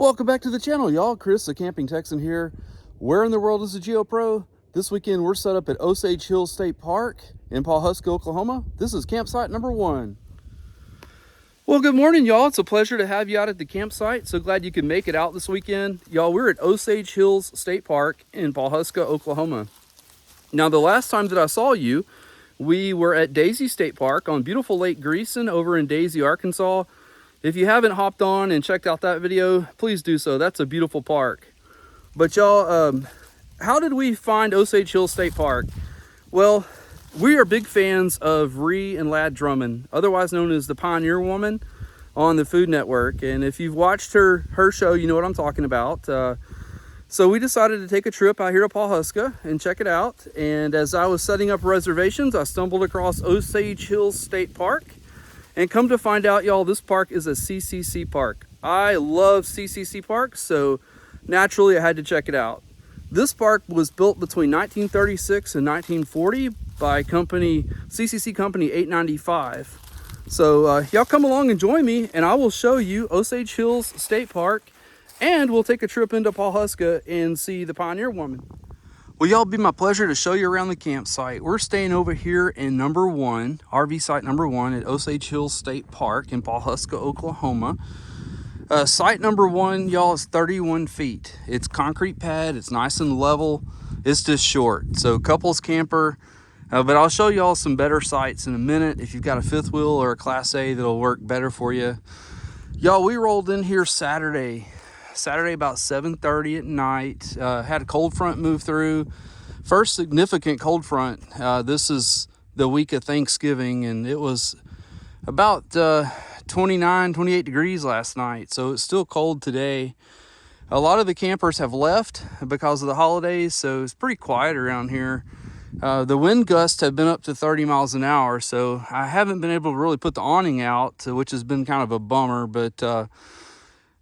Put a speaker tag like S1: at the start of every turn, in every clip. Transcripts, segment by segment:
S1: Welcome back to the channel, y'all. Chris, the Camping Texan here. Where in the world is the GeoPro? This weekend we're set up at Osage Hills State Park in Pawhuska, Oklahoma. This is campsite number 1. Well, good morning, y'all. It's a pleasure to have you out at the campsite. So glad you could make it out this weekend. Y'all, we're at Osage Hills State Park in Pawhuska, Oklahoma. Now, the last time that I saw you, we were at Daisy State Park on beautiful Lake Greeson over in Daisy, Arkansas. If you haven't hopped on and checked out that video, please do so. That's a beautiful park. But y'all, how did we find Osage Hills State Park? Well, we are big fans of Ree and Ladd Drummond, otherwise known as the Pioneer Woman on the Food Network. And if you've watched her show, you know what I'm talking about. So we decided to take a trip out here to Pawhuska and check it out. And as I was setting up reservations, I stumbled across Osage Hills State Park. And come to find out, y'all, this park is a CCC park. I love CCC parks, so naturally I had to check it out. This park was built between 1936 and 1940 by CCC Company 895. So y'all come along and join me, and I will show you Osage Hills State Park, and we'll take a trip into Pawhuska and see the Pioneer Woman. Well, y'all, it'd be my pleasure to show you around the campsite. We're staying over here in number 1, RV site number 1 at Osage Hills State Park in Pawhuska, Oklahoma. Site number 1, y'all, is 31 feet. It's concrete pad, it's nice and level. It's just short, so couples camper. But I'll show y'all some better sites in a minute. If you've got a fifth wheel or a Class A, that'll work better for you. Y'all, we rolled in here Saturday about 7:30 at night. Had a cold front move through. First significant cold front. This is the week of Thanksgiving, and it was about 29, 28 degrees last night, so it's still cold today. A lot of the campers have left because of the holidays, so it's pretty quiet around here. The wind gusts have been up to 30 miles an hour, so I haven't been able to really put the awning out, which has been kind of a bummer. But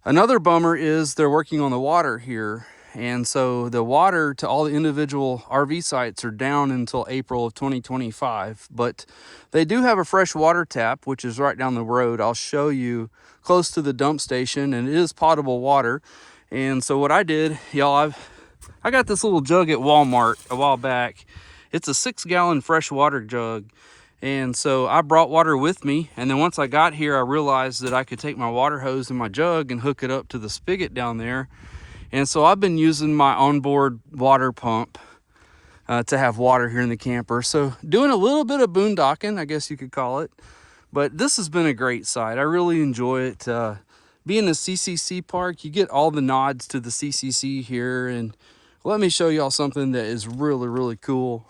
S1: another bummer is they're working on the water here. And so the water to all the individual RV sites are down until April of 2025. But they do have a fresh water tap, which is right down the road. I'll show you close to the dump station, and it is potable water. And so what I did, y'all, I got this little jug at Walmart a while back. It's a 6-gallon fresh water jug. And so I brought water with me, and then once I got here, I realized that I could take my water hose in my jug and hook it up to the spigot down there. And so I've been using my onboard water pump to have water here in the camper. So doing a little bit of boondocking, I guess you could call it. But this has been a great site. I really enjoy it. Being a CCC park, you get all the nods to the CCC here. And let me show y'all something that is really, really cool.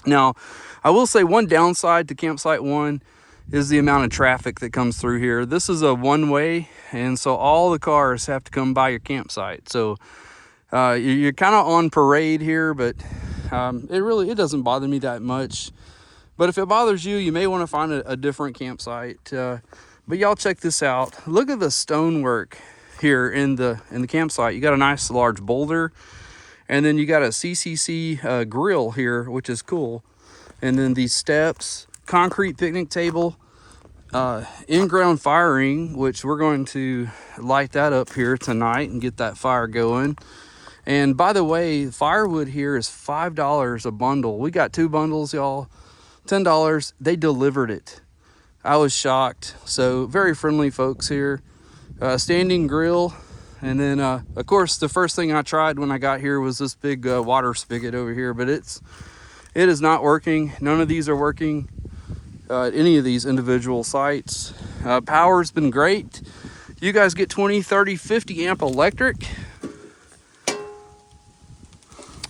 S1: Now, I will say one downside to campsite 1 is the amount of traffic that comes through here. This is a one-way, and so all the cars have to come by your campsite. So you're kind of on parade here, but it doesn't bother me that much. But if it bothers you, you may want to find a different campsite. But y'all check this out. Look at the stonework here in the campsite. You got a nice large boulder. And then you got a CCC grill here, which is cool. And then these steps, concrete picnic table, in-ground firing, which we're going to light that up here tonight and get that fire going. And by the way, firewood here is $5 a bundle. We got 2 bundles, y'all, $10. They delivered it. I was shocked. So very friendly folks here. Standing grill. And then, of course, the first thing I tried when I got here was this big water spigot over here, but it is not working. None of these are working at any of these individual sites. Power's been great. You guys get 20, 30, 50 amp electric.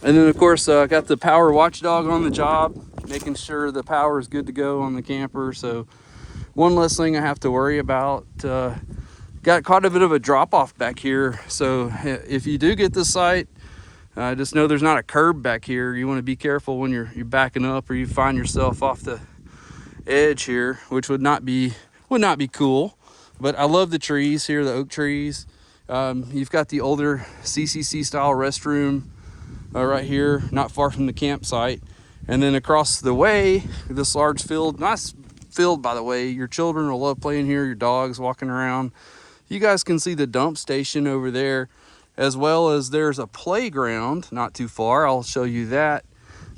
S1: And then, of course, I got the power watchdog on the job, making sure the power is good to go on the camper. So one less thing I have to worry about. Got quite a bit of a drop-off back here, so if you do get this site, just know there's not a curb back here. You want to be careful when you're backing up, or you find yourself off the edge here, which would not be cool. But I love the trees here, the oak trees. You've got the older CCC style restroom right here, not far from the campsite. And then across the way, this large field, nice field, by the way. Your children will love playing here, your dogs walking around. You guys can see the dump station over there, as well as there's a playground not too far. I'll show you that.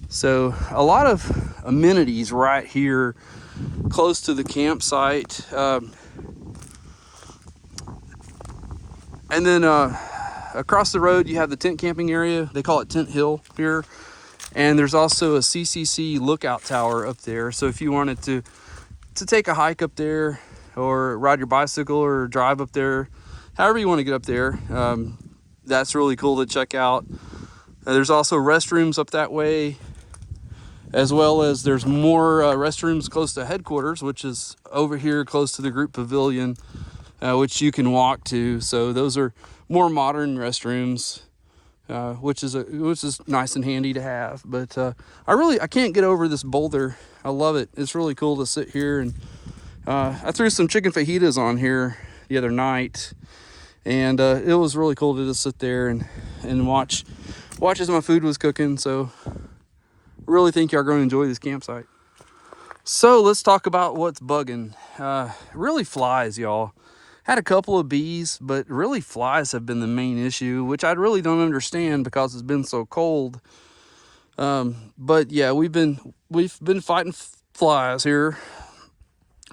S1: So a lot of amenities right here close to the campsite. And then across the road you have the tent camping area. They call it Tent Hill here. And there's also a CCC lookout tower up there. So if you wanted to take a hike up there, or ride your bicycle, or drive up there, however you want to get up there, that's really cool to check out. There's also restrooms up that way, as well as there's more restrooms close to headquarters, which is over here close to the group pavilion, which you can walk to. So those are more modern restrooms, which is nice and handy to have. But I can't get over this boulder. I love it. It's really cool to sit here, and I threw some chicken fajitas on here the other night, and it was really cool to just sit there and watch as my food was cooking. So really think y'all are going to enjoy this campsite. So let's talk about what's bugging. Really flies, y'all. Had a couple of bees, but really flies have been the main issue, which I really don't understand because it's been so cold. But yeah, we've been fighting flies here.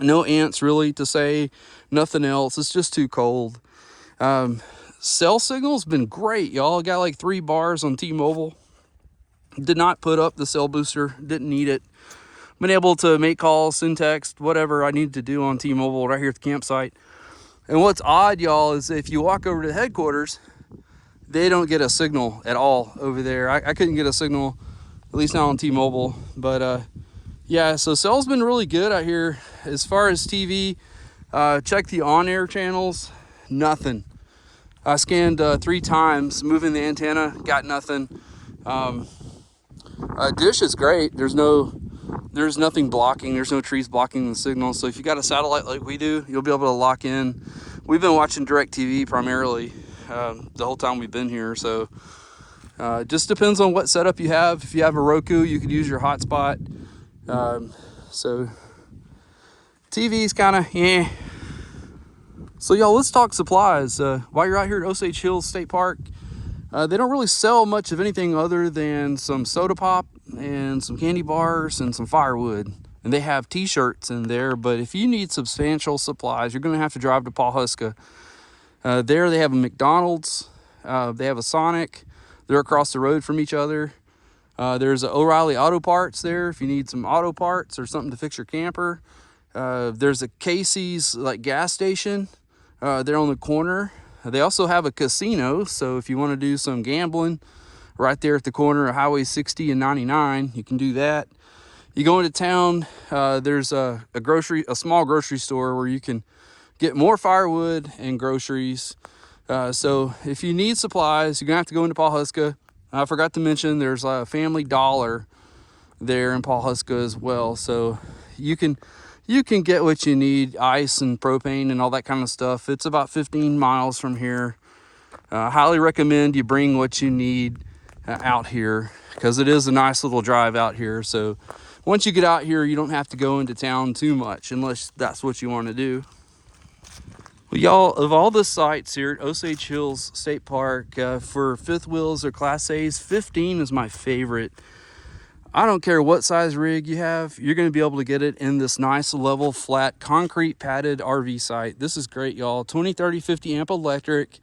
S1: No ants really to say, nothing else. It's just too cold. Cell signal's been great, y'all. Got like 3 bars on T-Mobile. Did not put up the cell booster, didn't need it. Been able to make calls, send text, whatever I needed to do on T-Mobile right here at the campsite. And what's odd, y'all, is if you walk over to the headquarters, they don't get a signal at all over there. I couldn't get a signal, at least not on T-Mobile. But yeah, so cell's been really good out here. As far as TV, check the on-air channels, nothing. I scanned 3 times, moving the antenna, got nothing. Dish is great. There's nothing blocking. There's no trees blocking the signal. So if you got a satellite like we do, you'll be able to lock in. We've been watching DirecTV primarily the whole time we've been here. So just depends on what setup you have. If you have a Roku, you could use your hotspot. So TV's kind of yeah. So y'all, let's talk supplies. While you're out here at Osage Hills State Park, they don't really sell much of anything other than some soda pop and some candy bars and some firewood. And they have t-shirts in there, but if you need substantial supplies, you're going to have to drive to Pawhuska. There they have a McDonald's, they have a Sonic. They're across the road from each other. There's an O'Reilly Auto Parts there if you need some auto parts or something to fix your camper. There's a Casey's like gas station there on the corner. They also have a casino, so if you want to do some gambling right there at the corner of Highway 60 and 99, you can do that. You go into town, there's a small grocery store where you can get more firewood and groceries. So if you need supplies, you're gonna have to go into Pawhuska. I forgot to mention there's a Family Dollar there in Pawhuska as well. So you can get what you need, ice and propane and all that kind of stuff. It's about 15 miles from here. Highly recommend you bring what you need out here, because it is a nice little drive out here. So once you get out here, you don't have to go into town too much unless that's what you want to do. Well, y'all, of all the sites here at Osage Hills State Park, for fifth wheels or Class A's, 15 is my favorite. I don't care what size rig you have, you're going to be able to get it in this nice level, flat, concrete padded RV site. This is great, y'all. 20, 30, 50 amp electric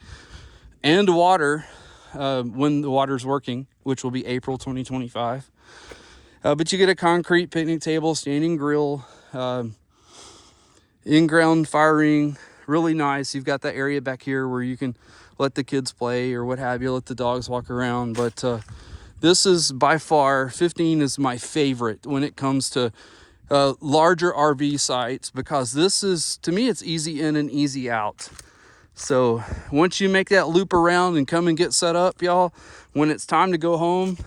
S1: and water when the water's working, which will be April 2025. But you get a concrete picnic table, standing grill, in-ground fire ring, really nice. You've got that area back here where you can let the kids play or what have you, let the dogs walk around. But this is by far, 15 is my favorite when it comes to larger RV sites, because this is, to me, it's easy in and easy out. So once you make that loop around and come and get set up, y'all, when it's time to go home,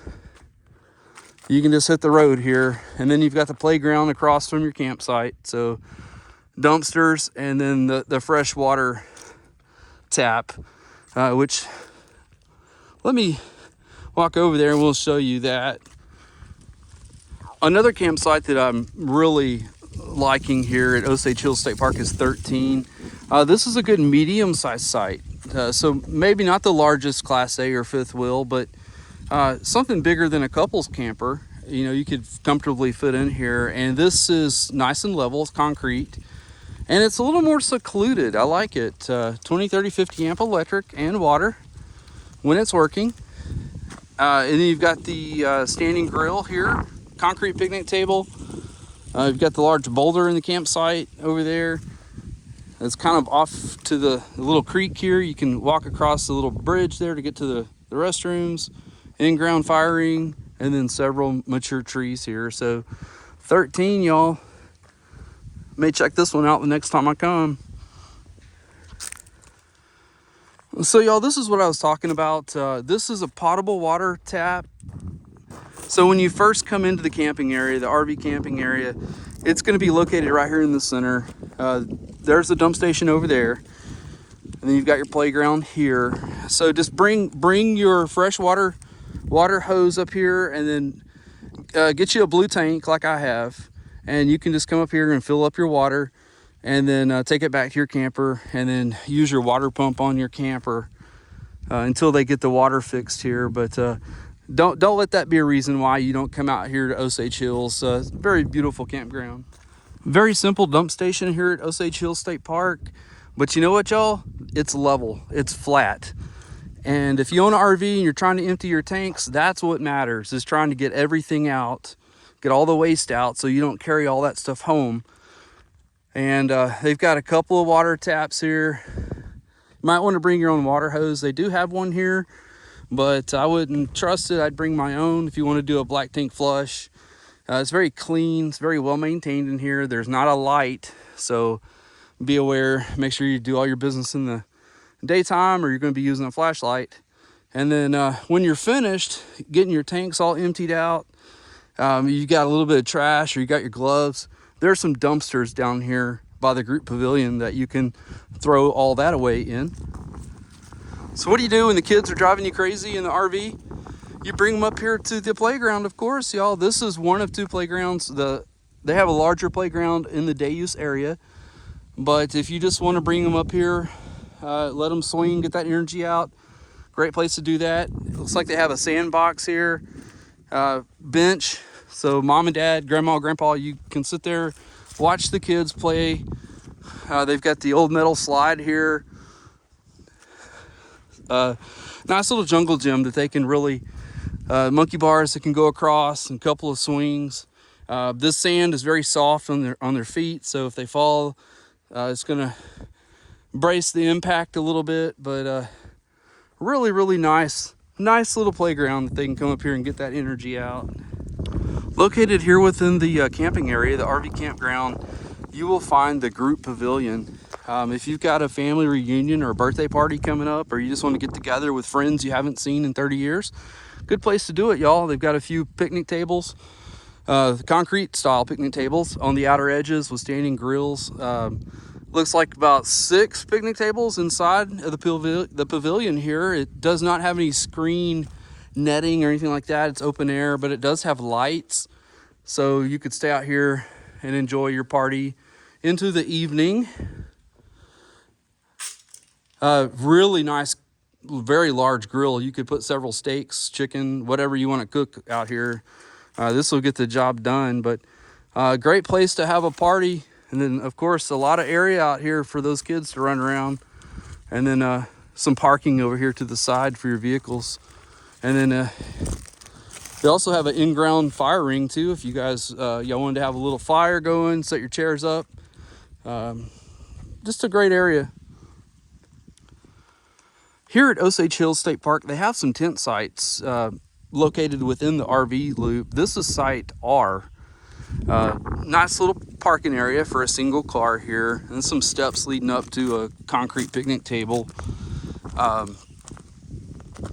S1: you can just hit the road here. And then you've got the playground across from your campsite. So dumpsters, and then the fresh water tap, which, let me walk over there and we'll show you that. Another campsite that I'm really liking here at Osage Hills State Park is 13. This is a good medium-sized site. So maybe not the largest Class A or fifth wheel, but something bigger than a couples camper. You know, you could comfortably fit in here. And this is nice and level. It's concrete. And it's a little more secluded. I like it. 20, 30, 50 amp electric and water when it's working. And then you've got the standing grill here, concrete picnic table. You've got the large boulder in the campsite over there. It's kind of off to the little creek here. You can walk across the little bridge there to get to the restrooms, in-ground firing, and then several mature trees here. So 13, y'all. May check this one out the next time I come. So y'all, this is what I was talking about. This is a potable water tap. So when you first come into the camping area, the RV camping area, it's going to be located right here in the center. There's the dump station over there, and then you've got your playground here. So just bring your fresh water hose up here, and then get you a blue tank like I have, and you can just come up here and fill up your water, and then take it back to your camper, and then use your water pump on your camper until they get the water fixed here. But don't let that be a reason why you don't come out here to Osage Hills. It's a very beautiful campground. Very simple dump station here at Osage Hills State Park. But you know what, y'all? It's level. It's flat. And if you own an RV and you're trying to empty your tanks, that's what matters, is trying to get everything out, get all the waste out so you don't carry all that stuff home. And they've got a couple of water taps here. You might want to bring your own water hose. They do have one here, but I wouldn't trust it. I'd bring my own if you want to do a black tank flush. It's very clean. It's very well maintained in here. There's not a light, so be aware. Make sure you do all your business in the daytime, or you're going to be using a flashlight. And then when you're finished getting your tanks all emptied out, you got a little bit of trash, or you got your gloves, there's some dumpsters down here by the group pavilion that you can throw all that away in. So what do you do when the kids are driving you crazy in the RV? You bring them up here to the playground, of course, y'all. This is one of two playgrounds. They have a larger playground in the day use area, but if you just want to bring them up here, let them swing, get that energy out, great place to do that. It looks like they have a sandbox here, bench, so mom and dad, grandma, grandpa, you can sit there, watch the kids play. They've got the old metal slide here. Nice little jungle gym that they can really, monkey bars that can go across, and a couple of swings. This sand is very soft on their feet, so if they fall, it's gonna brace the impact a little bit. But really nice little playground that they can come up here and get that energy out. Located here within the camping area, the RV campground, you will find the group pavilion. If you've got a family reunion or a birthday party coming up, or you just want to get together with friends you haven't seen in 30 years, good place to do it, y'all. They've got a few picnic tables, concrete style picnic tables on the outer edges with standing grills. Looks like about 6 picnic tables inside of the pavilion here. It does not have any screen netting or anything like that. It's open air, but it does have lights, so you could stay out here and enjoy your party into the evening. Really nice, very large grill. You could put several steaks, chicken, whatever you want to cook out here. This will get the job done. But great place to have a party. And then, of course, a lot of area out here for those kids to run around. And then some parking over here to the side for your vehicles. And then they also have an in-ground fire ring too, if you guys y'all wanted to have a little fire going, set your chairs up. Just a great area. Here at Osage Hills State Park, they have some tent sites located within the RV loop. This is site R. Nice little parking area for a single car here, and some steps leading up to a concrete picnic table.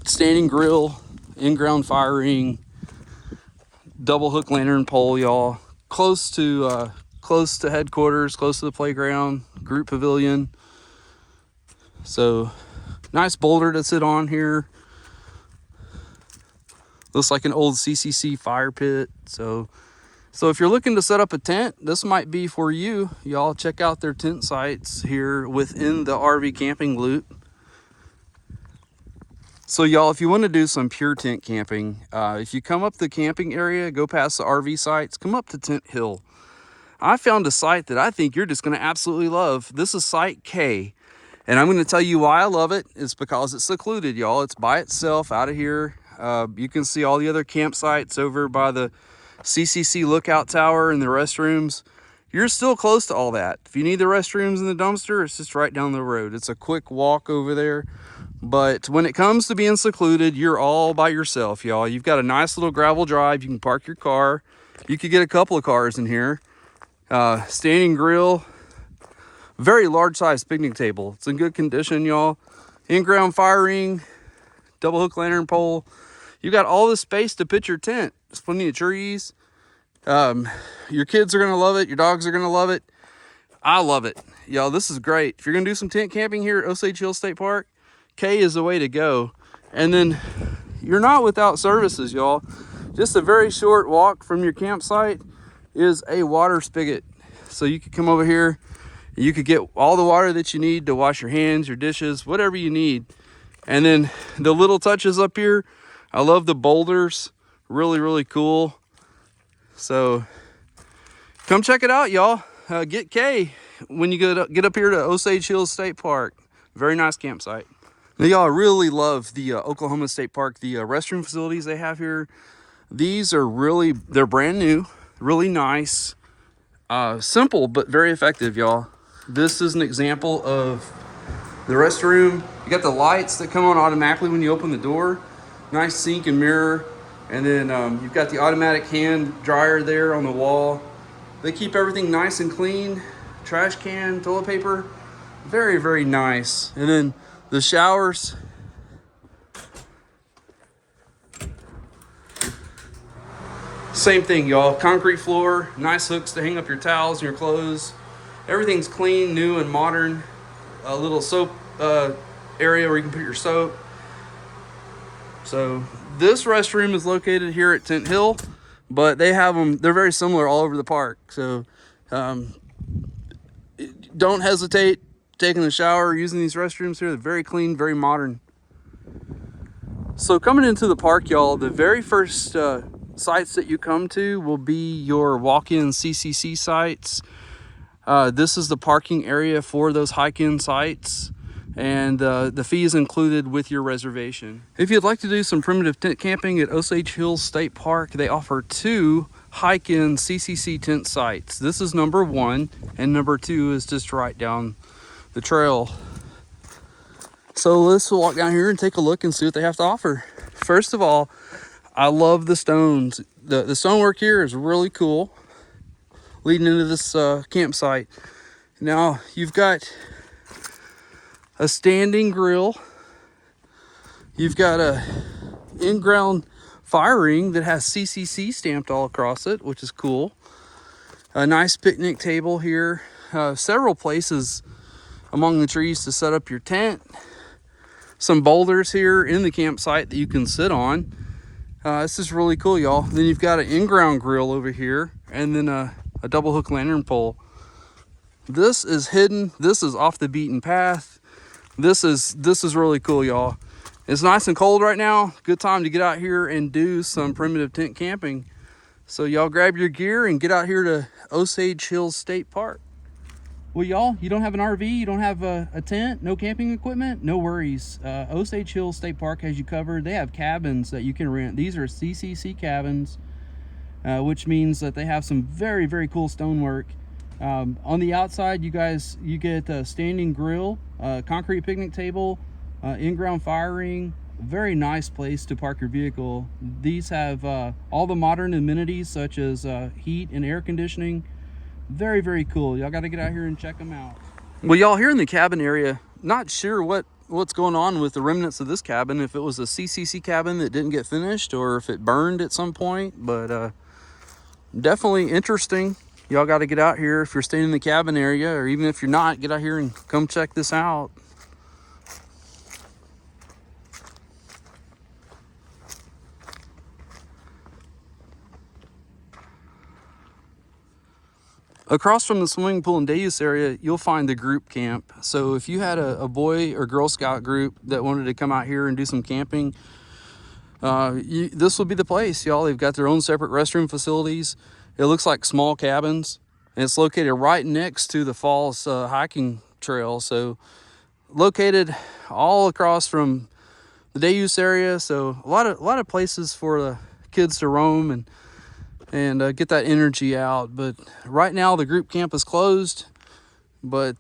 S1: Standing grill, in-ground firing, double hook lantern pole, y'all. Close to headquarters, close to the playground, group pavilion. So nice boulder to sit on here. Looks like an old CCC fire pit. So So if you're looking to set up a tent, this might be for you. Y'all check out their tent sites here within the RV camping loop. So y'all, if you want to do some pure tent camping, if you come up the camping area, go past the RV sites, come up to Tent Hill. I found a site that I think you're just going to absolutely love. This is Site K. And I'm going to tell you why I love it. It's because it's secluded, y'all. It's by itself out of here. You can see all the other campsites over by the CCC lookout tower and the restrooms. You're still close to all that. If you need the restrooms and the dumpster, it's just right down the road. It's a quick walk over there. But when it comes to being secluded, you're all by yourself, y'all. You've got a nice little gravel drive. You can park your car. You could get a couple of cars in here. Standing grill. Very large size picnic table. It's in good condition, y'all. In-ground fire ring, double hook lantern pole. You got all the space to pitch your tent. There's plenty of trees. Your kids are gonna love it. Your dogs are gonna love it. I love it. Y'all, this is great. If you're gonna do some tent camping here at Osage Hill State Park, K is the way to go. And then you're not without services, y'all. Just a very short walk from your campsite is a water spigot. So you could come over here. You could get all the water that you need to wash your hands, your dishes, whatever you need. And then the little touches up here, I love the boulders. Really, really cool. So come check it out, y'all. Get K when you get up here to Osage Hills State Park. Very nice campsite. Now, y'all, I really love the Oklahoma State Park, the restroom facilities they have here. These are they're brand new, really nice, simple, but very effective, y'all. This is an example of the restroom. You got the lights that come on automatically when you open the door. Nice sink and mirror. And then you've got the automatic hand dryer there on the wall. They keep everything nice and clean. Trash can, toilet paper. Very, very nice. And then the showers. Same thing, y'all. Concrete floor, nice hooks to hang up your towels and your clothes. Everything's clean, new, and modern. A little soap area where you can put your soap. So this restroom is located here at Tent Hill, but they have them. They're very similar all over the park. So don't hesitate taking a shower, using these restrooms here. They're very clean, very modern. So coming into the park, y'all, the very first sites that you come to will be your walk-in CCC sites. This is the parking area for those hike-in sites, and the fee is included with your reservation. If you'd like to do some primitive tent camping at Osage Hills State Park, they offer 2 hike-in CCC tent sites. This is number 1, and number 2 is just right down the trail. So let's walk down here and take a look and see what they have to offer. First of all, I love the stones. The stonework here is really cool, leading into this campsite. Now you've got a standing grill. You've got a in-ground fire ring that has CCC stamped all across it, which is cool. A nice picnic table here. Several places among the trees to set up your tent. Some boulders here in the campsite that you can sit on. This is really cool, y'all. Then you've got an in-ground grill over here, and then a double hook lantern pole. This is hidden. This is off the beaten path. This is really cool, y'all. It's nice and cold right now. Good time to get out here and do some primitive tent camping. So y'all grab your gear and get out here to Osage Hills State Park. Well, y'all, you don't have an RV, you don't have a tent, no camping equipment, no worries. Osage Hills State Park has you covered. They have cabins that you can rent. These are CCC cabins, which means that they have some very, very cool stonework. On the outside, you get a standing grill, concrete picnic table, in-ground fire ring. Very nice place to park your vehicle. These have all the modern amenities such as heat and air conditioning. Very, very cool. Y'all got to get out here and check them out. Well, y'all, here in the cabin area, not sure what's going on with the remnants of this cabin, if it was a CCC cabin that didn't get finished or if it burned at some point, but definitely interesting. Y'all got to get out here if you're staying in the cabin area, or even if you're not, get out here and come check this out. Across from the swimming pool and day use area, you'll find the group camp. So if you had a boy or Girl Scout group that wanted to come out here and do some camping, this would be the place, y'all. They've got their own separate restroom facilities. It looks like small cabins, and it's located right next to the falls hiking trail. So located all across from the day use area. So a lot of places for the kids to roam and get that energy out. But right now the group camp is closed, but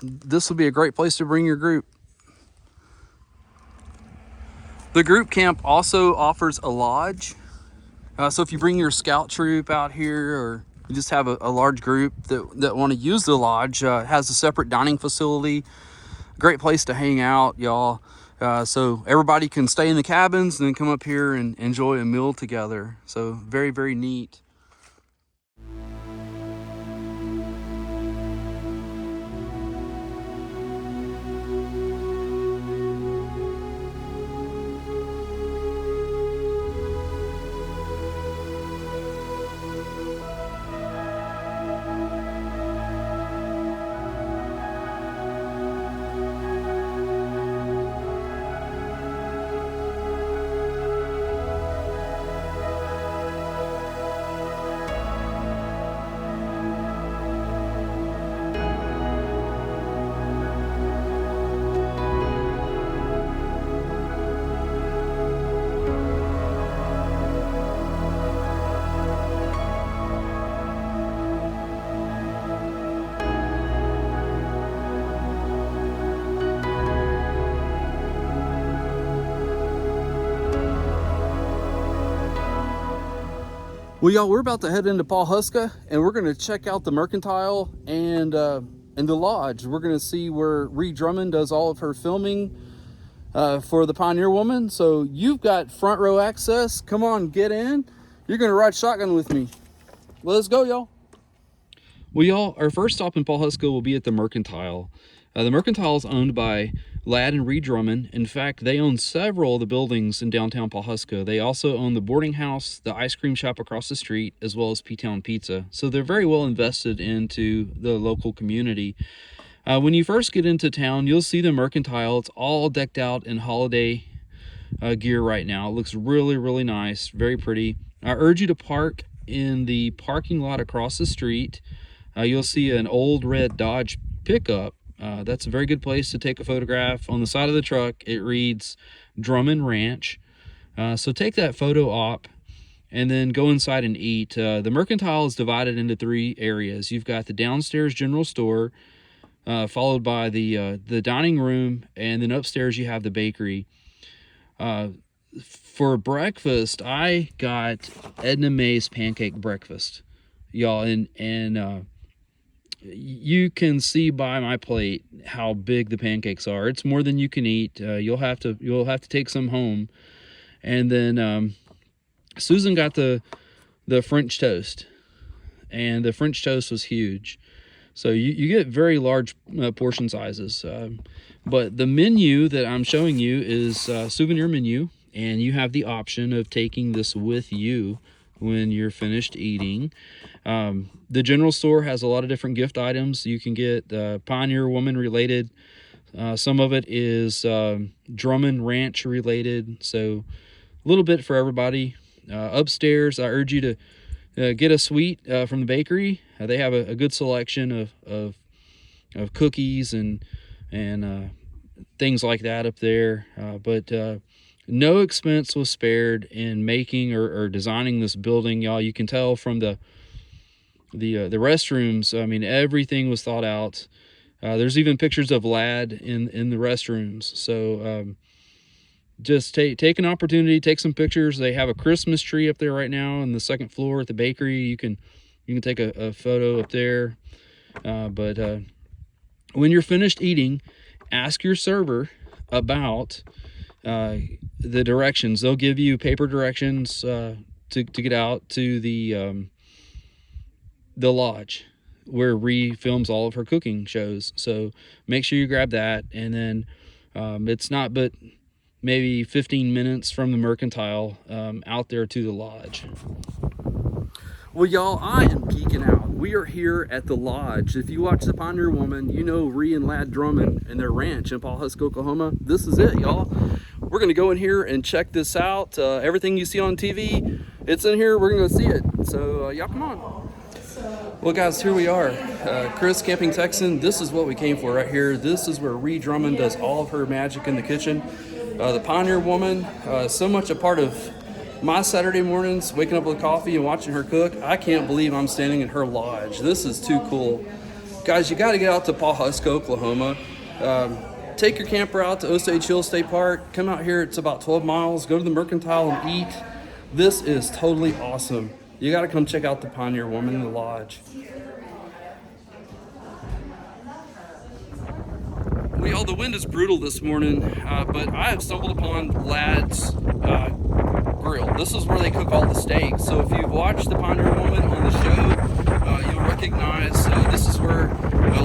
S1: this will be a great place to bring your group. The group camp also offers a lodge. So if you bring your scout troop out here, or you just have a large group that want to use the lodge, it has a separate dining facility. Great place to hang out, y'all. So everybody can stay in the cabins and then come up here and enjoy a meal together. So very, very neat. Well, y'all, we're about to head into Pawhuska, and we're going to check out the Mercantile and the lodge. We're going to see where Ree Drummond does all of her filming for the Pioneer Woman. So you've got front row access. Come on, get in. You're going to ride shotgun with me. Let's go, y'all. Well, y'all, our first stop in Pawhuska will be at the Mercantile. The Mercantile is owned by Ladd and Ree Drummond. In fact, they own several of the buildings in downtown Pawhuska. They also own the boarding house, the ice cream shop across the street, as well as P-Town Pizza. So they're very well invested into the local community. When you first get into town, you'll see the Mercantile. It's all decked out in holiday gear right now. It looks really, really nice, very pretty. I urge you to park in the parking lot across the street. You'll see an old red Dodge pickup. That's a very good place to take a photograph. On the side of the truck, it reads Drummond Ranch. So take that photo op and then go inside and eat. The Mercantile is divided into 3 areas. You've got the downstairs general store, followed by the dining room, and then upstairs you have the bakery. For breakfast, I got Edna May's pancake breakfast, y'all, and you can see by my plate how big the pancakes are. It's more than you can eat. You'll have to take some home. And then Susan got the French toast, and the French toast was huge. So you get very large portion sizes. But the menu that I'm showing you is a souvenir menu, and you have the option of taking this with you when you're finished eating. The general store has a lot of different gift items. You can get Pioneer Woman related. Some of it is Drummond Ranch related. So a little bit for everybody. Upstairs, I urge you to get a sweet from the bakery. They have a good selection of cookies and things like that up there. But no expense was spared in making or designing this building, y'all. You can tell from the restrooms. I mean, everything was thought out. There's even pictures of Ladd in the restrooms. So just take an opportunity, take some pictures. They have a Christmas tree up there right now on the 2nd floor at the bakery. You can take a photo up there. But when you're finished eating, ask your server about the directions. They'll give you paper directions to get out to the lodge where Ree films all of her cooking shows. So make sure you grab that. And then it's not but maybe 15 minutes from the Mercantile out there to the lodge. Well, y'all, I am geeking out. we are here at the lodge. If you watch The Pioneer Woman, you know Ree and Lad Drummond and their ranch in Pawhuska, Oklahoma. This is it, y'all. We're gonna go in here and check this out. Everything you see on TV, it's in here. We're gonna go see it. So y'all come on. Well guys, here we are. Chris, Camping Texan. This is what we came for right here. This is where Ree Drummond does all of her magic in the kitchen. The Pioneer Woman, so much a part of my Saturday mornings, waking up with coffee and watching her cook. I can't believe I'm standing in her lodge. This is too cool. Guys, you got to get out to Pawhuska, Oklahoma. Take your camper out to Osage Hill State Park. Come out here, it's about 12 miles. Go to the Mercantile and eat. This is totally awesome. You got to come check out the Pioneer Woman in the lodge. Well, the wind is brutal this morning, but I have stumbled upon Lad's grill. This is where they cook all the steaks. So if you've watched the Pioneer Woman on the show, you'll recognize this is where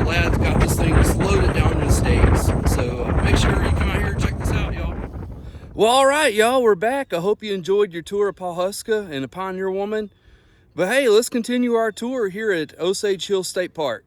S1: Lad's got this thing just loaded down with steaks. So make sure you come out here and check this out, y'all. Well, all right, y'all, we're back. I hope you enjoyed your tour of Pawhuska and the Pioneer Woman. But hey, let's continue our tour here at Osage Hill State Park.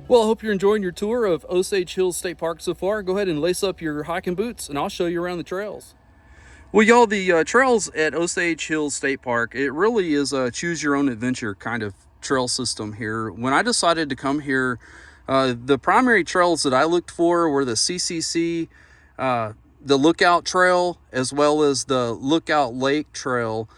S1: Well, I hope you're enjoying your tour of Osage Hills State Park so far. Go ahead and lace up your hiking boots and I'll show you around the trails. Well, y'all, the trails at Osage Hills State Park, it really is a choose your own adventure kind of trail system here. When I decided to come here, the primary trails that I looked for were the CCC, the Lookout Trail, as well as the Lookout Lake Trail.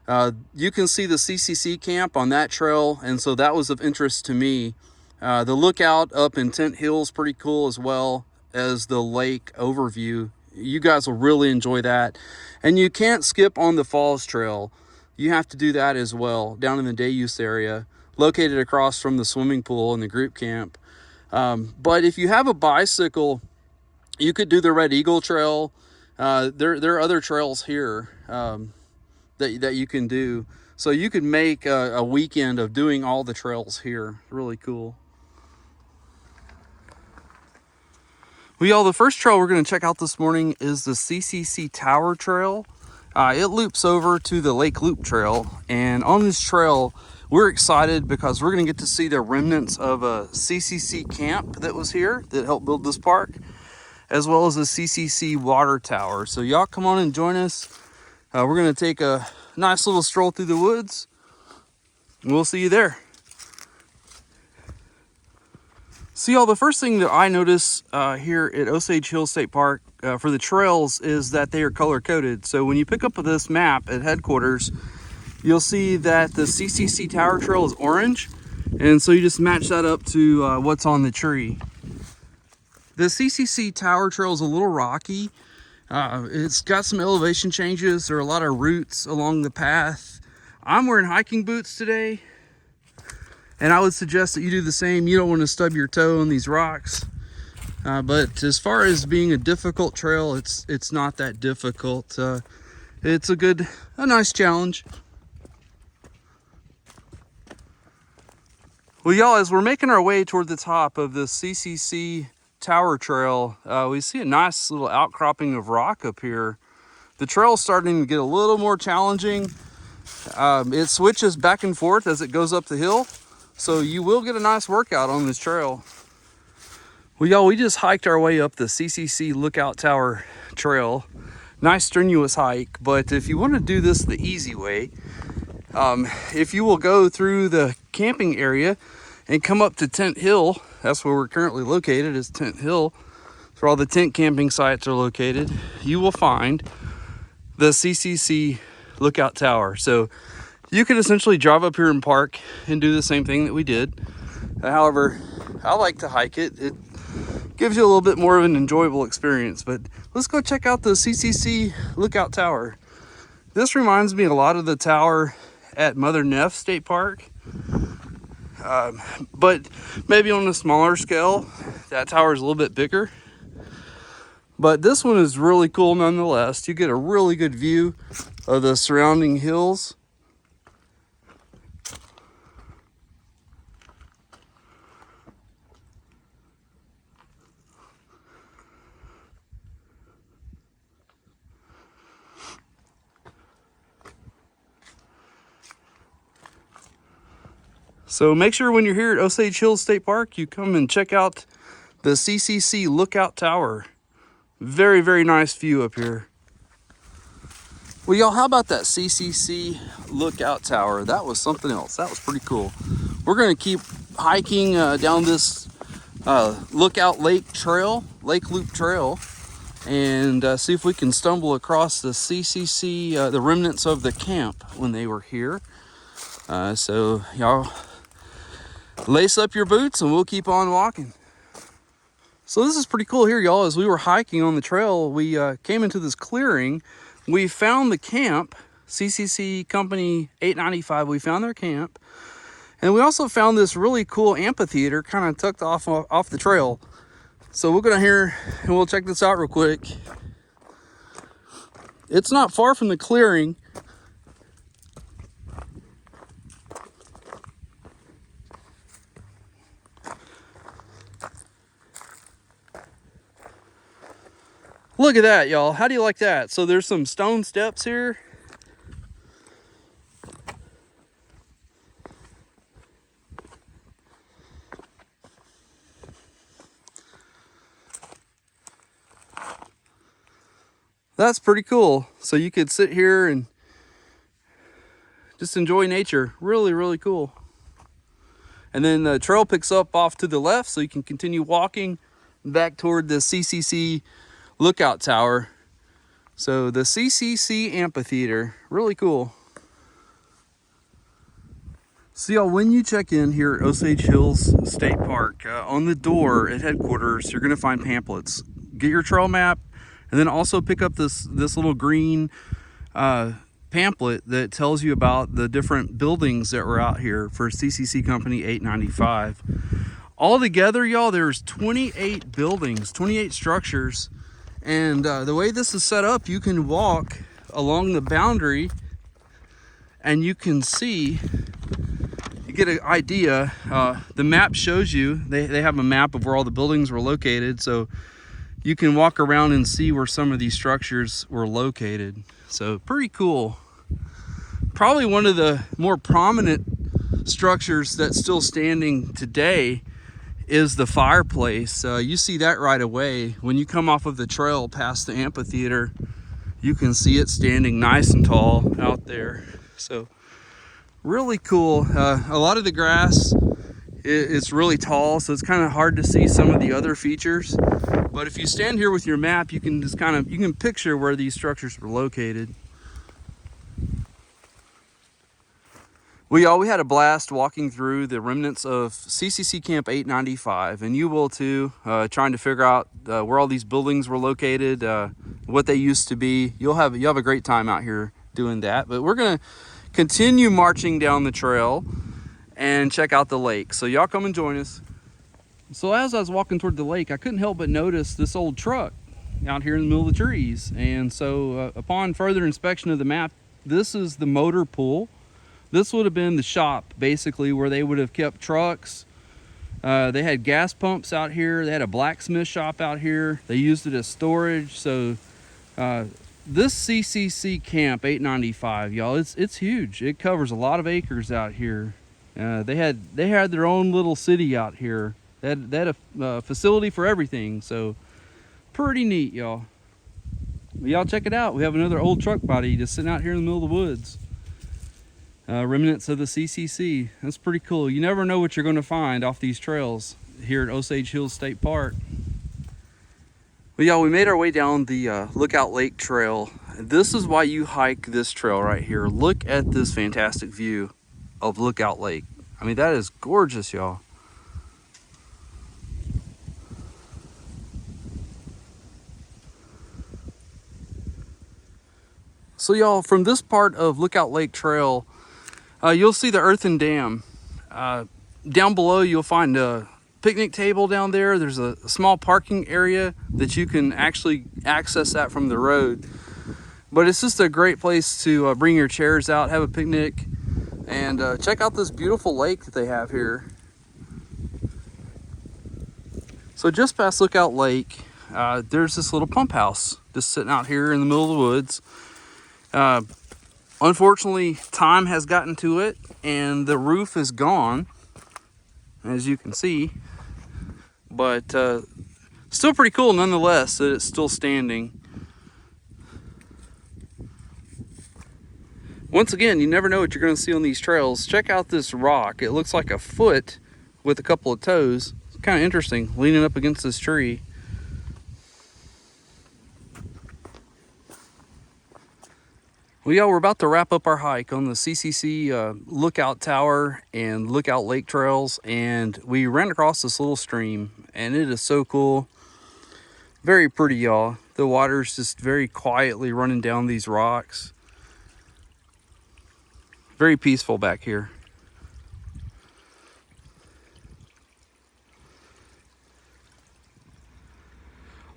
S1: You can see the CCC camp on that trail, and so that was of interest to me. The lookout up in Tent Hills, pretty cool, as well as the lake overview. You guys will really enjoy that. And you can't skip on the Falls Trail. You have to do that as well, down in the day use area, located across from the swimming pool and the group camp. But if you have a bicycle, you could do the Red Eagle Trail. There are other trails here that you can do. So you could make a weekend of doing all the trails here. Really cool. Well, y'all, the first trail we're going to check out this morning is the CCC Tower Trail. It loops over to the Lake Loop Trail. And on this trail, we're excited because we're going to get to see the remnants of a CCC camp that was here that helped build this park, as well as a CCC water tower. So y'all come on and join us. We're going to take a nice little stroll through the woods. We'll see you there. See, y'all, the first thing that I notice here at Osage Hill State Park for the trails is that they are color coded. So when you pick up this map at headquarters, you'll see that the CCC Tower Trail is orange. And so you just match that up to what's on the tree. The CCC Tower Trail is a little rocky. It's got some elevation changes. There are a lot of roots along the path. I'm wearing hiking boots today, and I would suggest that you do the same. You don't want to stub your toe on these rocks. But as far as being a difficult trail, it's not that difficult. It's a nice challenge. Well, y'all, as we're making our way toward the top of the CCC Tower Trail, we see a nice little outcropping of rock up here. The trail's starting to get a little more challenging. It switches back and forth as it goes up the hill, so you will get a nice workout on this trail. Well, y'all, we just hiked our way up the CCC Lookout Tower Trail. Nice strenuous hike, but if you want to do this the easy way, if you will go through the camping area, and come up to Tent Hill. That's where we're currently located, is Tent Hill. That's where all the tent camping sites are located. You will find the CCC Lookout Tower. So you could essentially drive up here and park and do the same thing that we did. However, I like to hike it. It gives you a little bit more of an enjoyable experience. But let's go check out the CCC Lookout Tower. This reminds me a lot of the tower at Mother Neff State Park, but maybe on a smaller scale. That tower is a little bit bigger, but this one is really cool nonetheless. You get a really good view of the surrounding hills. So make sure when you're here at Osage Hills State Park, you come and check out the CCC Lookout Tower. Very, very nice view up here. Well, y'all, how about that CCC Lookout Tower? That was something else. That was pretty cool. We're going to keep hiking down this Lookout Lake Trail, Lake Loop Trail, and see if we can stumble across the CCC, the remnants of the camp when they were here. So y'all lace up your boots and we'll keep on walking. So this is pretty cool here, y'all. As we were hiking on the trail, we came into this clearing. We found the camp, CCC Company 895. We found their camp. And we also found this really cool amphitheater kind of tucked off the trail. So we'll go down here and we'll check this out real quick. It's not far from the clearing. Look at that, y'all. How do you like that? So there's some stone steps here. That's pretty cool. So you could sit here and just enjoy nature. Really, really cool. And then the trail picks up off to the left, so you can continue walking back toward the CCC Lookout Tower. So the CCC Amphitheater, really cool. So y'all, when you check in here at Osage Hills State Park, on the door at headquarters, you're gonna find pamphlets. Get your trail map, and then also pick up this little green pamphlet that tells you about the different buildings that were out here for CCC Company 895. Altogether, y'all, there's 28 buildings, 28 structures. And the way this is set up, you can walk along the boundary and you can see, you get an idea. The map shows you, they have a map of where all the buildings were located. So you can walk around and see where some of these structures were located. So pretty cool. Probably one of the more prominent structures that's still standing today is the fireplace. You see that right away. When you come off of the trail past the amphitheater, you can see it standing nice and tall out there. So really cool. A lot of the grass is really tall, so it's kind of hard to see some of the other features. But if you stand here with your map, you can just you can picture where these structures were located. We had a blast walking through the remnants of CCC Camp 895, and you will too, trying to figure out where all these buildings were located, what they used to be. You'll have a great time out here doing that. But we're gonna continue marching down the trail and check out the lake. So y'all come and join us. So as I was walking toward the lake, I couldn't help but notice this old truck out here in the middle of the trees. And so upon further inspection of the map, this is the motor pool. This would have been the shop, basically, where they would have kept trucks. They had gas pumps out here. They had a blacksmith shop out here. They used it as storage. So this CCC Camp 895, y'all, it's huge. It covers a lot of acres out here. They had their own little city out here. They had a facility for everything. So pretty neat, y'all. Y'all check it out. We have another old truck body just sitting out here in the middle of the woods. remnants of the CCC. That's pretty cool. You never know what you're going to find off these trails here at Osage Hills State Park. Well, y'all, we made our way down the Lookout Lake Trail. This is why you hike this trail right here. Look at this fantastic view of Lookout Lake. I mean, that is gorgeous, y'all. So y'all, from this part of Lookout Lake Trail, you'll see the earthen dam. Down below, you'll find a picnic table down there. There's a small parking area that you can actually access that from the road. But it's just a great place to bring your chairs out, have a picnic, and check out this beautiful lake that they have here. So just past Lookout Lake, there's this little pump house just sitting out here in the middle of the woods. Unfortunately, time has gotten to it and the roof is gone, as you can see, but still pretty cool nonetheless that it's still standing. Once again, you never know what you're going to see on these trails. Check out this rock. It looks like a foot with a couple of toes. It's kind of interesting, leaning up against this tree. Well, y'all, we're about to wrap up our hike on the CCC Lookout Tower and Lookout Lake trails, and we ran across this little stream, and it is so cool. Very pretty, y'all. The water's just very quietly running down these rocks. Very peaceful back here.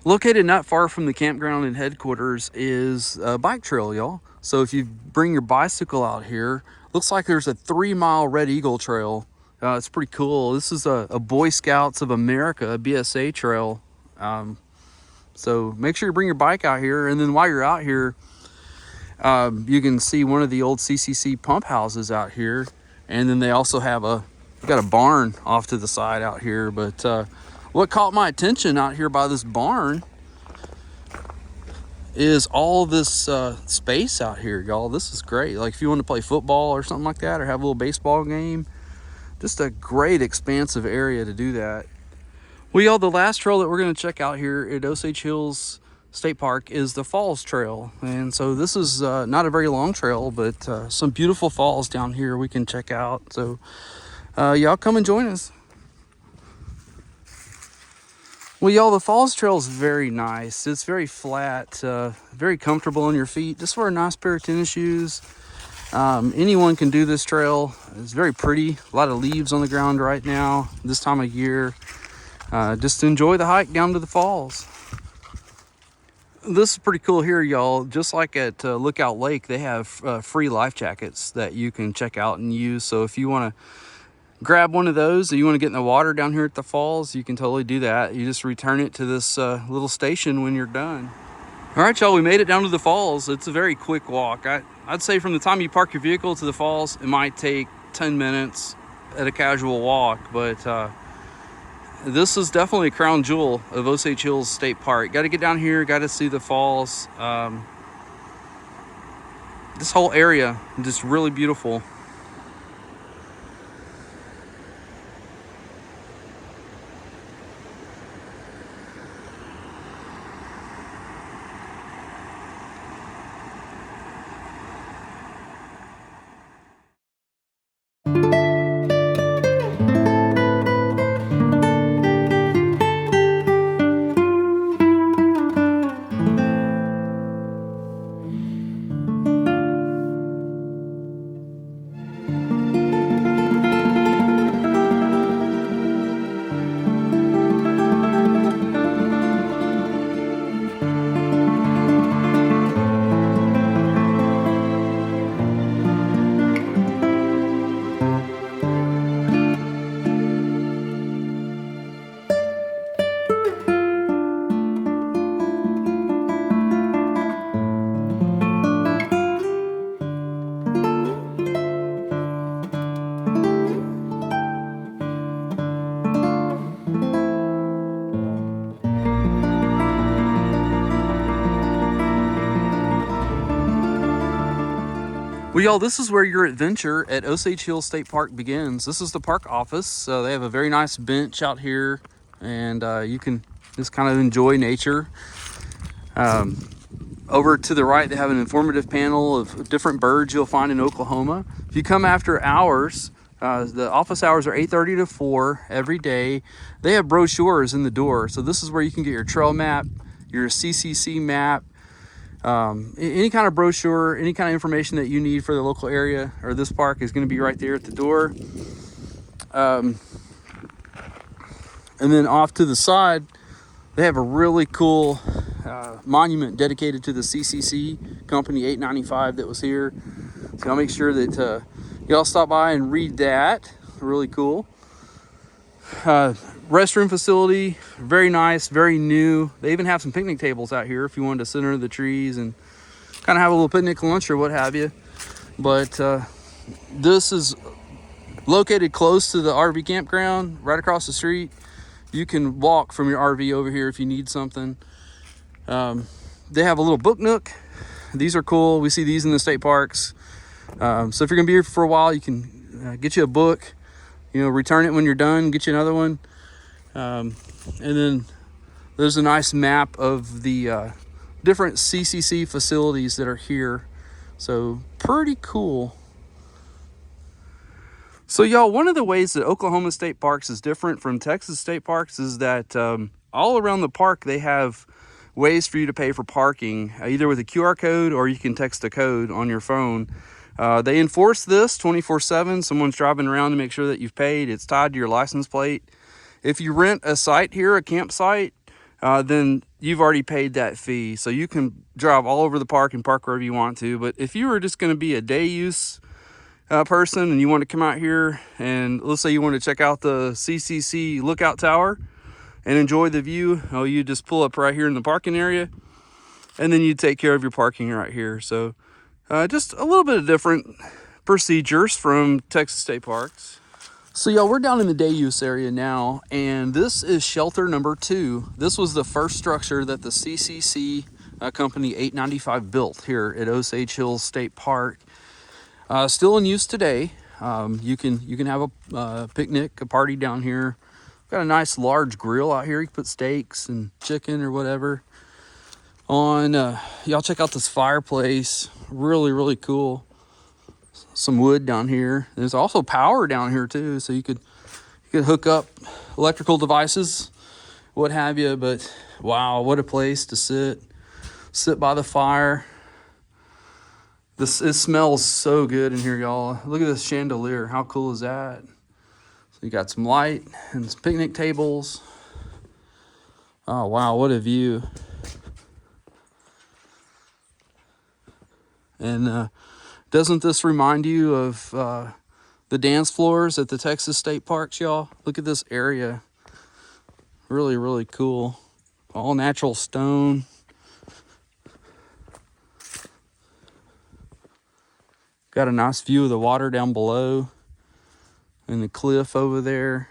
S1: Located not far from the campground and headquarters is a bike trail, y'all. So if you bring your bicycle out here, looks like there's a 3-mile Red Eagle trail. It's pretty cool. This is a Boy Scouts of America, a BSA trail. So make sure you bring your bike out here, and then while you're out here, you can see one of the old CCC pump houses out here, and then they also have got a barn off to the side out here. But what caught my attention out here by this barn is all this space out here, y'all. This is great. Like if you want to play football or something like that, or have a little baseball game, just a great expansive area to do that. Well, y'all, the last trail that we're going to check out here at Osage Hills State Park is the Falls Trail. And so this is not a very long trail, but some beautiful falls down here we can check out. So y'all come and join us. Well, y'all, the Falls Trail is very nice. It's very flat, very comfortable on your feet. Just wear a nice pair of tennis shoes. Anyone can do this trail. It's very pretty. A lot of leaves on the ground right now, this time of year. Just enjoy the hike down to the falls. This is pretty cool here, y'all. Just like at Lookout Lake, they have free life jackets that you can check out and use. So if you want to grab one of those, or you want to get in the water down here at the falls, you can totally do that. You just return it to this little station when you're done. All right, y'all, we made it down to the falls. It's a very quick walk. I'd say from the time you park your vehicle to the falls, it might take 10 minutes at a casual walk, but this is definitely a crown jewel of Osage Hills State Park. Got to get down here, got to see the falls. This whole area is just really beautiful. Well, y'all, this is where your adventure at Osage Hills State Park begins. This is the park office. They have a very nice bench out here, and you can just kind of enjoy nature. Over to the right, they have an informative panel of different birds you'll find in Oklahoma. If you come after hours, the office hours are 8:30 to 4 every day. They have brochures in the door. So this is where you can get your trail map, your CCC map, any kind of brochure, any kind of information that you need for the local area or this park is going to be right there at the door. And then off to the side, they have a really cool monument dedicated to the CCC Company 895 that was here. So I'll make sure that y'all stop by and read that. Really cool. Restroom facility, very nice, very new. They even have some picnic tables out here if you wanted to sit under the trees and kind of have a little picnic lunch or what have you. But this is located close to the RV campground, right across the street. You can walk from your RV over here if you need something. They have a little book nook. These are cool. We see these in the state parks. So if you're gonna be here for a while, you can get you a book, return it when you're done, get you another one. And then there's a nice map of the different CCC facilities that are here. So pretty cool. So y'all, one of the ways that Oklahoma State Parks is different from Texas State Parks is that all around the park they have ways for you to pay for parking, either with a QR code or you can text a code on your phone. They enforce this 24/7. Someone's driving around to make sure that you've paid. It's tied to your license plate. If you rent a site here, a campsite, then you've already paid that fee. So you can drive all over the park and park wherever you want to. But if you were just going to be a day use person and you want to come out here and let's say you want to check out the CCC lookout tower and enjoy the view, you just pull up right here in the parking area and then you take care of your parking right here. So just a little bit of different procedures from Texas State Parks. So y'all, we're down in the day use area now, and this is shelter number 2. This was the first structure that the CCC Company 895 built here at Osage Hills State Park. Still in use today. You can have a picnic, a party down here. Got a nice large grill out here. You can put steaks and chicken or whatever on. Y'all check out this fireplace. Really, really cool. Some wood down here. There's also power down here too, so you could hook up electrical devices, what have you. But wow, what a place to sit by the fire. It smells so good in here, y'all. Look at this chandelier. How cool is that? So you got some light and some picnic tables. Oh wow, what a view. And doesn't this remind you of the dance floors at the Texas State Parks, y'all? Look at this area. Really, really cool. All natural stone. Got a nice view of the water down below and the cliff over there.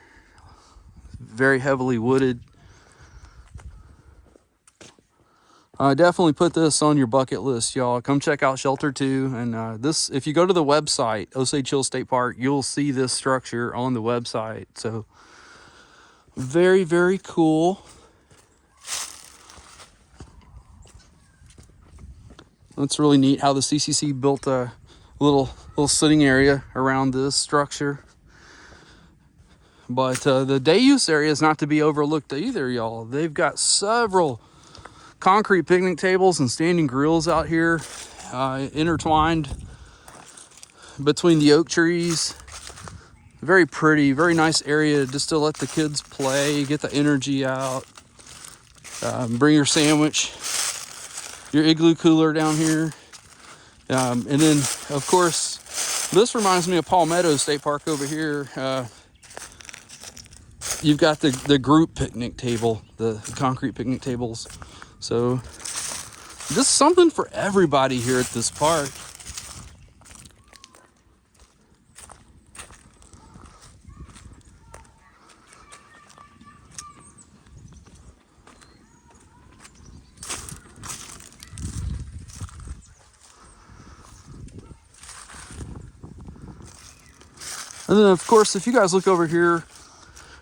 S1: Very heavily wooded. Definitely put this on your bucket list, y'all. Come check out Shelter 2. And this, if you go to the website, Osage Hills State Park, you'll see this structure on the website. So very, very cool. That's really neat how the CCC built a little sitting area around this structure. But the day use area is not to be overlooked either, y'all. They've got several concrete picnic tables and standing grills out here, intertwined between the oak trees. Very pretty, very nice area just to let the kids play, get the energy out. Bring your sandwich, your igloo cooler down here. And then, of course, this reminds me of Palmetto State Park over here. You've got the group picnic table, the concrete picnic tables. So just something for everybody here at this park. And then, of course, if you guys look over here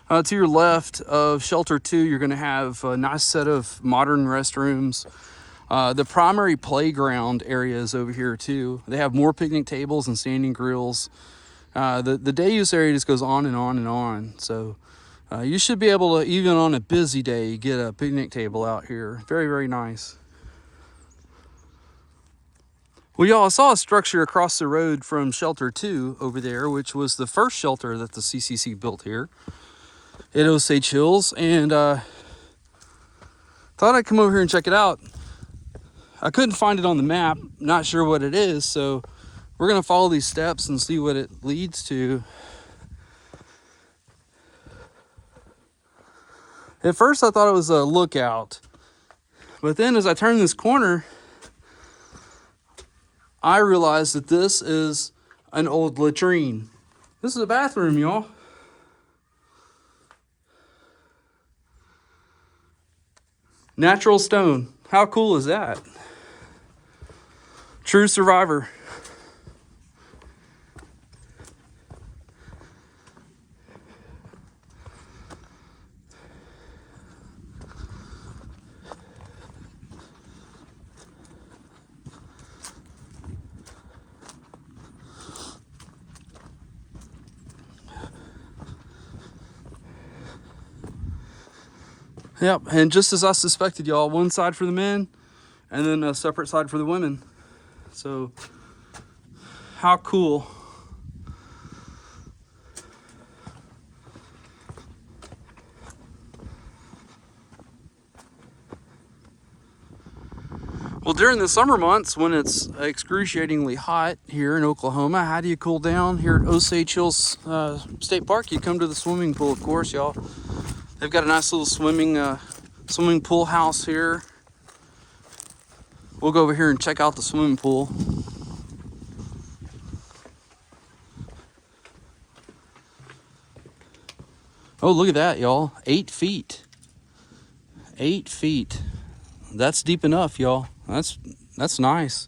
S1: to your left of Shelter 2, you're going to have a nice set of modern restrooms. The primary playground area is over here, too. They have more picnic tables and standing grills. The day use area just goes on and on and on. So you should be able to, even on a busy day, get a picnic table out here. Very, very nice. Well, y'all, I saw a structure across the road from Shelter 2 over there, which was the first shelter that the CCC built here at Osage Hills, and thought I'd come over here and check it out. I couldn't find it on the map, not sure what it is, so we're gonna follow these steps and see what it leads to. At first I thought it was a lookout, but then as I turned this corner, I realized that this is an old latrine. This is a bathroom, y'all. Natural stone. How cool is that? True survivor. Yep, and just as I suspected, y'all, one side for the men and then a separate side for the women. So, how cool. Well, during the summer months when it's excruciatingly hot here in Oklahoma, how do you cool down here at Osage Hills State Park? You come to the swimming pool, of course, y'all. They've got a nice little swimming pool house here. We'll go over here and check out the swimming pool. Oh, look at that, y'all. 8 feet. 8 feet. That's deep enough, y'all. That's nice.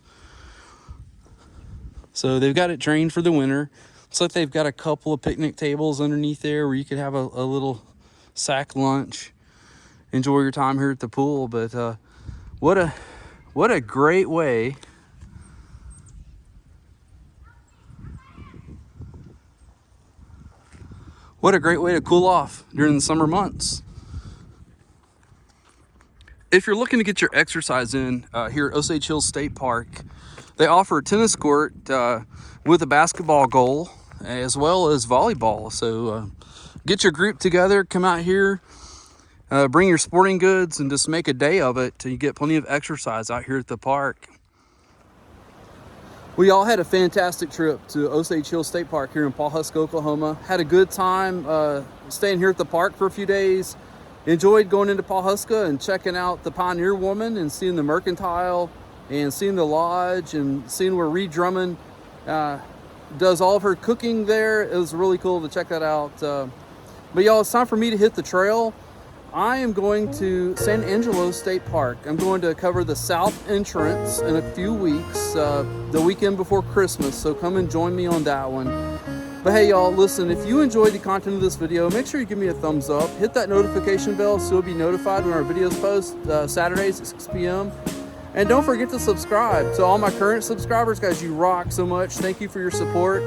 S1: So they've got it drained for the winter. Looks like they've got a couple of picnic tables underneath there where you could have a little sack lunch, enjoy your time here at the pool. But what a great way to cool off during the summer months. If you're looking to get your exercise in here at Osage Hills State Park, they offer a tennis court with a basketball goal as well as volleyball. So get your group together, come out here, bring your sporting goods, and just make a day of it till you get plenty of exercise out here at the park. We all had a fantastic trip to Osage Hills State Park here in Pawhuska, Oklahoma. Had a good time staying here at the park for a few days. Enjoyed going into Pawhuska and checking out the Pioneer Woman and seeing the Mercantile and seeing the lodge and seeing where Reed Drummond does all of her cooking there. It was really cool to check that out. But y'all, it's time for me to hit the trail. I am going to San Angelo State Park. I'm going to cover the south entrance in a few weeks, the weekend before Christmas, so come and join me on that one. But hey y'all, listen, if you enjoyed the content of this video, make sure you give me a thumbs up, hit that notification bell so you'll be notified when our videos post Saturdays at 6 p.m. And don't forget to subscribe. To all my current subscribers, guys, you rock so much. Thank you for your support.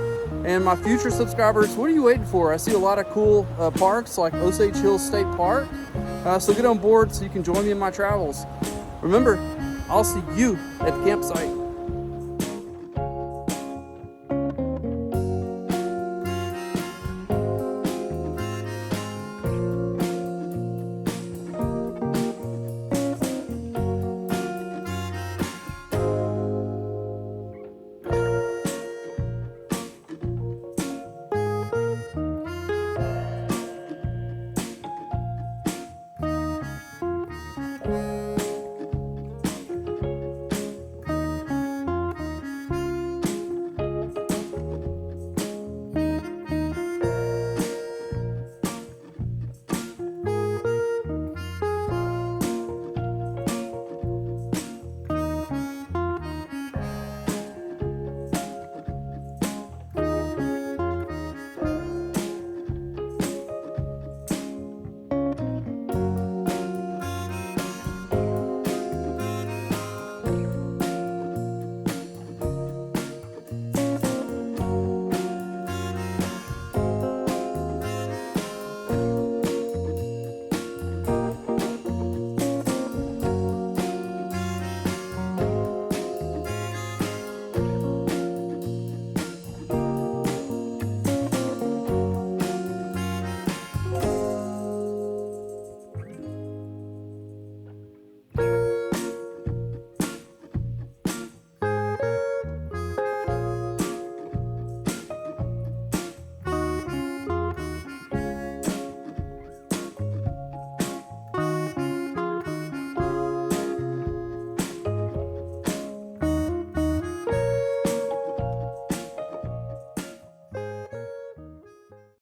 S1: And my future subscribers, what are you waiting for? I see a lot of cool parks like Osage Hills State Park. So get on board so you can join me in my travels. Remember, I'll see you at the campsite.